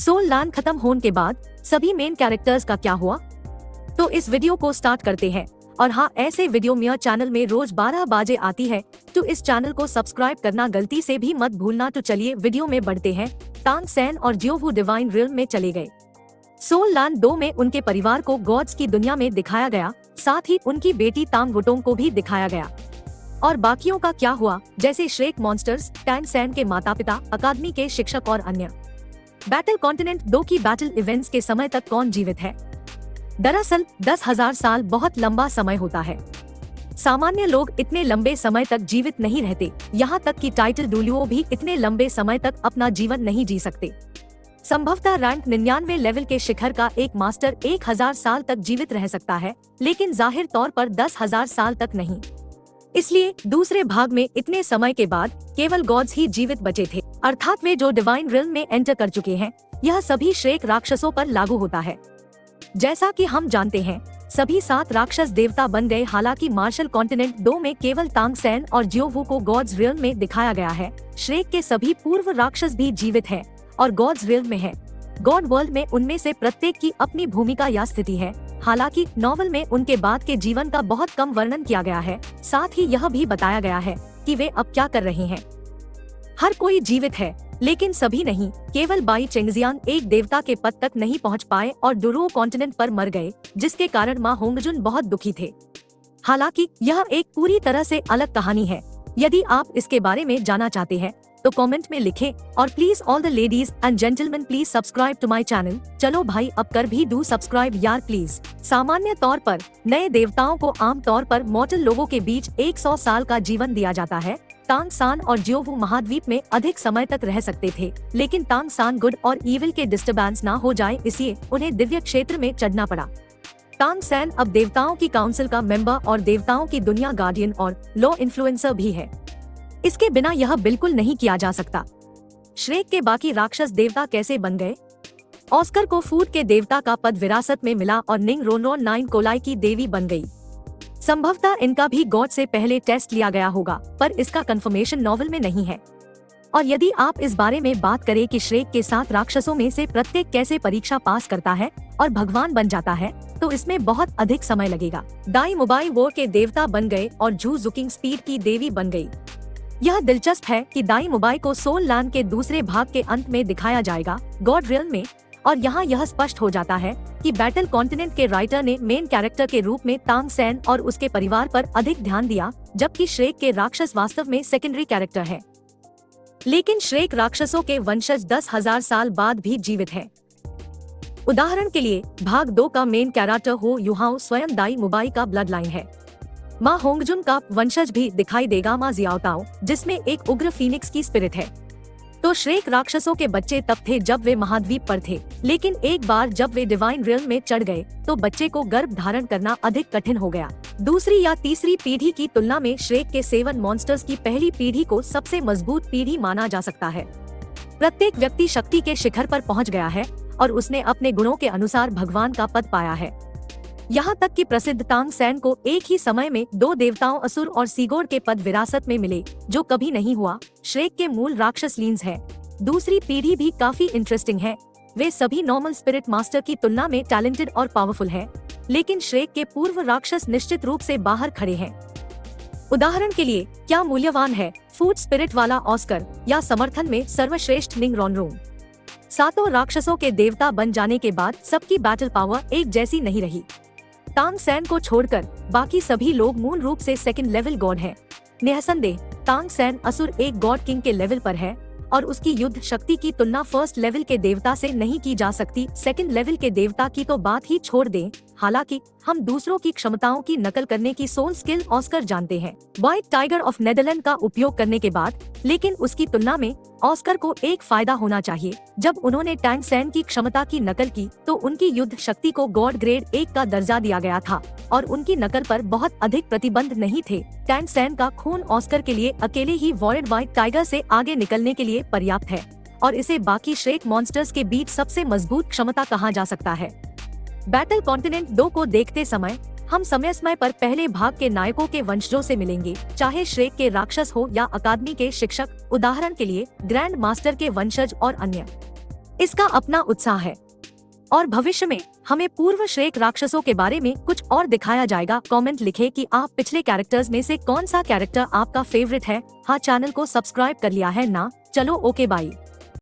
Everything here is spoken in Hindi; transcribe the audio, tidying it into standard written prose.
सोल लैंड खत्म होने के बाद सभी मेन कैरेक्टर्स का क्या हुआ, तो इस वीडियो को स्टार्ट करते हैं। और हाँ, ऐसे वीडियो मेरा चैनल में रोज 12 बजे आती है, तो इस चैनल को सब्सक्राइब करना गलती से भी मत भूलना। तो चलिए वीडियो में बढ़ते हैं। तांग सेन और जियोवू डिवाइन रिल्म में चले गए। सोल लैंड 2 में उनके परिवार को गॉड्स की दुनिया में दिखाया गया, साथ ही उनकी बेटी तांग वुटोंग को भी दिखाया गया। और बाकियों का क्या हुआ, जैसे श्रेक मॉन्स्टर्स, टैंग सेन के माता पिता, अकादमी के शिक्षक और अन्य। बैटल कॉन्टिनेंट 2 की बैटल इवेंट्स के समय तक कौन जीवित है? दरअसल 10,000 साल बहुत लंबा समय होता है। सामान्य लोग इतने लंबे समय तक जीवित नहीं रहते, यहाँ तक कि टाइटल डुलियो भी इतने लंबे समय तक अपना जीवन नहीं जी सकते। संभवतः रैंक 99 लेवल के शिखर का एक मास्टर 1000 साल तक जीवित रह सकता है, लेकिन जाहिर तौर पर 10,000 साल तक नहीं। इसलिए दूसरे भाग में इतने समय के बाद केवल गॉड्स ही जीवित बचे थे, अर्थात वे जो डिवाइन रिल्म में एंटर कर चुके हैं। यह सभी श्रेक राक्षसों पर लागू होता है। जैसा कि हम जानते हैं, सभी 7 राक्षस देवता बन गए। हालांकि मार्शल कॉन्टिनेंट 2 में केवल तांग सेन और जियोवू को गॉड्स रिल्म में दिखाया गया है। श्रेक के सभी पूर्व राक्षस भी जीवित हैं और गॉड्स रिल्म में है। गॉड वर्ल्ड में उनमें से प्रत्येक की अपनी भूमिका या स्थिति है। हालांकि नॉवल में उनके बाद के जीवन का बहुत कम वर्णन किया गया है। साथ ही यह भी बताया गया है कि वे अब क्या कर रहे हैं। हर कोई जीवित है, लेकिन सभी नहीं। केवल बाई चेंगजियांग एक देवता के पद तक नहीं पहुंच पाए और डुरुओ कॉन्टिनेंट पर मर गए, जिसके कारण मां होंगजुन बहुत दुखी थे। हालांकि यह एक पूरी तरह से अलग कहानी है। यदि आप इसके बारे में जानना चाहते हैं तो कमेंट में लिखें। और please all the ladies and gentleman please subscribe to my channel. चलो भाई, अब कर भी डू सब्सक्राइब यार प्लीज। सामान्य तौर पर नए देवताओं को आमतौर पर मॉर्टल लोगों के बीच 100 साल का जीवन दिया जाता है। तांग सान और जियोवू महाद्वीप में अधिक समय तक रह सकते थे, लेकिन तांग सान गुड और इविल के डिस्टर्बेंस ना हो जाए, इसलिए उन्हें दिव्य क्षेत्र में चढ़ना पड़ा। तांग सेन अब देवताओं की काउंसिल का मेंबर और देवताओं की दुनिया गार्डियन और लॉ इन्फ्लुएंसर भी है। इसके बिना यह बिल्कुल नहीं किया जा सकता। श्रेक के बाकी राक्षस देवता कैसे बन गए? ऑस्कर को फूड के देवता का पद विरासत में मिला और निंग रोनरोन 9 कोलाई की देवी बन गई। संभवतः इनका भी गॉड से पहले टेस्ट लिया गया होगा, पर इसका कंफर्मेशन नॉवल में नहीं है। और यदि आप इस बारे में बात करें कि श्रेक के 7 राक्षसों में से प्रत्येक कैसे परीक्षा पास करता है और भगवान बन जाता है, तो इसमें बहुत अधिक समय लगेगा। दाई मोबाइल वॉर के देवता बन गए और जू जुकिंग स्पीड की देवी बन गई। यह दिलचस्प है कि दाई मोबाई को सोल लैंड के दूसरे भाग के अंत में दिखाया जाएगा, गॉड रिल्म में। और यहाँ यह स्पष्ट हो जाता है कि बैटल कॉन्टिनेंट के राइटर ने मेन कैरेक्टर के रूप में तांग सेन और उसके परिवार पर अधिक ध्यान दिया, जबकि श्रेक के राक्षस वास्तव में सेकेंडरी कैरेक्टर है। लेकिन श्रेक राक्षसों के वंशज 10,000 साल बाद भी जीवित हैं। उदाहरण के लिए भाग 2 का मेन कैरेक्टर हो युहाओ स्वयं दाई मोबाई का ब्लड लाइन है। मां होंगजुन का वंशज भी दिखाई देगा, मां जियाओताओ, जिसमें एक उग्र फीनिक्स की स्पिरिट है। तो श्रेक राक्षसों के बच्चे तब थे जब वे महाद्वीप पर थे, लेकिन एक बार जब वे डिवाइन रिल्म में चढ़ गए तो बच्चे को गर्भ धारण करना अधिक कठिन हो गया। दूसरी या तीसरी पीढ़ी की तुलना में श्रेक के 7 मॉन्स्टर्स की पहली पीढ़ी को सबसे मजबूत पीढ़ी माना जा सकता है। प्रत्येक व्यक्ति शक्ति के शिखर पर पहुँच गया है और उसने अपने गुणों के अनुसार भगवान का पद पाया है। यहाँ तक कि प्रसिद्ध तांग सेन को एक ही समय में 2 देवताओं असुर और सीगोर के पद विरासत में मिले, जो कभी नहीं हुआ। श्रेक के मूल राक्षस लीन्स है। दूसरी पीढ़ी भी काफी इंटरेस्टिंग है। वे सभी नॉर्मल स्पिरिट मास्टर की तुलना में टैलेंटेड और पावरफुल हैं, लेकिन श्रेक के पूर्व राक्षस निश्चित रूप से बाहर खड़े हैं। उदाहरण के लिए, क्या मूल्यवान है फूड स्पिरिट वाला ऑस्कर या समर्थन में सर्वश्रेष्ठ निंग रोनरोन? 7 राक्षसों के देवता बन जाने के बाद सबकी बैटल पावर एक जैसी नहीं रही। तांग सेन को छोड़कर बाकी सभी लोग मूल रूप से सेकंड लेवल गॉड हैं। निःसंदेह तांग सेन असुर एक गॉड किंग के लेवल पर है और उसकी युद्ध शक्ति की तुलना फर्स्ट लेवल के देवता से नहीं की जा सकती। सेकंड लेवल के देवता की तो बात ही छोड़ दें। हालांकि हम दूसरों की क्षमताओं की नकल करने की सोल स्किल ऑस्कर जानते हैं, व्हाइट टाइगर ऑफ नेदरलैंड का उपयोग करने के बाद, लेकिन उसकी तुलना में ऑस्कर को एक फायदा होना चाहिए। जब उन्होंने टैंग सेन की क्षमता की नकल की तो उनकी युद्ध शक्ति को गॉड ग्रेड 1 का दर्जा दिया गया था और उनकी नकल पर बहुत अधिक प्रतिबंध नहीं थे। टैंग सेन का खून ऑस्कर के लिए अकेले ही वॉरेड व्हाइट टाइगर से आगे निकलने के लिए पर्याप्त है और इसे बाकी श्रेक मॉन्स्टर्स के बीच सबसे मजबूत क्षमता कहा जा सकता है। बैटल कॉन्टिनेंट 2 को देखते समय हम समय समय पर पहले भाग के नायकों के वंशजों से मिलेंगे, चाहे श्रेक के राक्षस हो या अकादमी के शिक्षक, उदाहरण के लिए ग्रैंड मास्टर के वंशज और अन्य। इसका अपना उत्साह है और भविष्य में हमें पूर्व श्रेक राक्षसों के बारे में कुछ और दिखाया जाएगा। कमेंट लिखें कि आप पिछले कैरेक्टर्स में से कौन सा कैरेक्टर आपका फेवरेट है। हाँ, चैनल को सब्सक्राइब कर लिया है ना? चलो ओके बाय।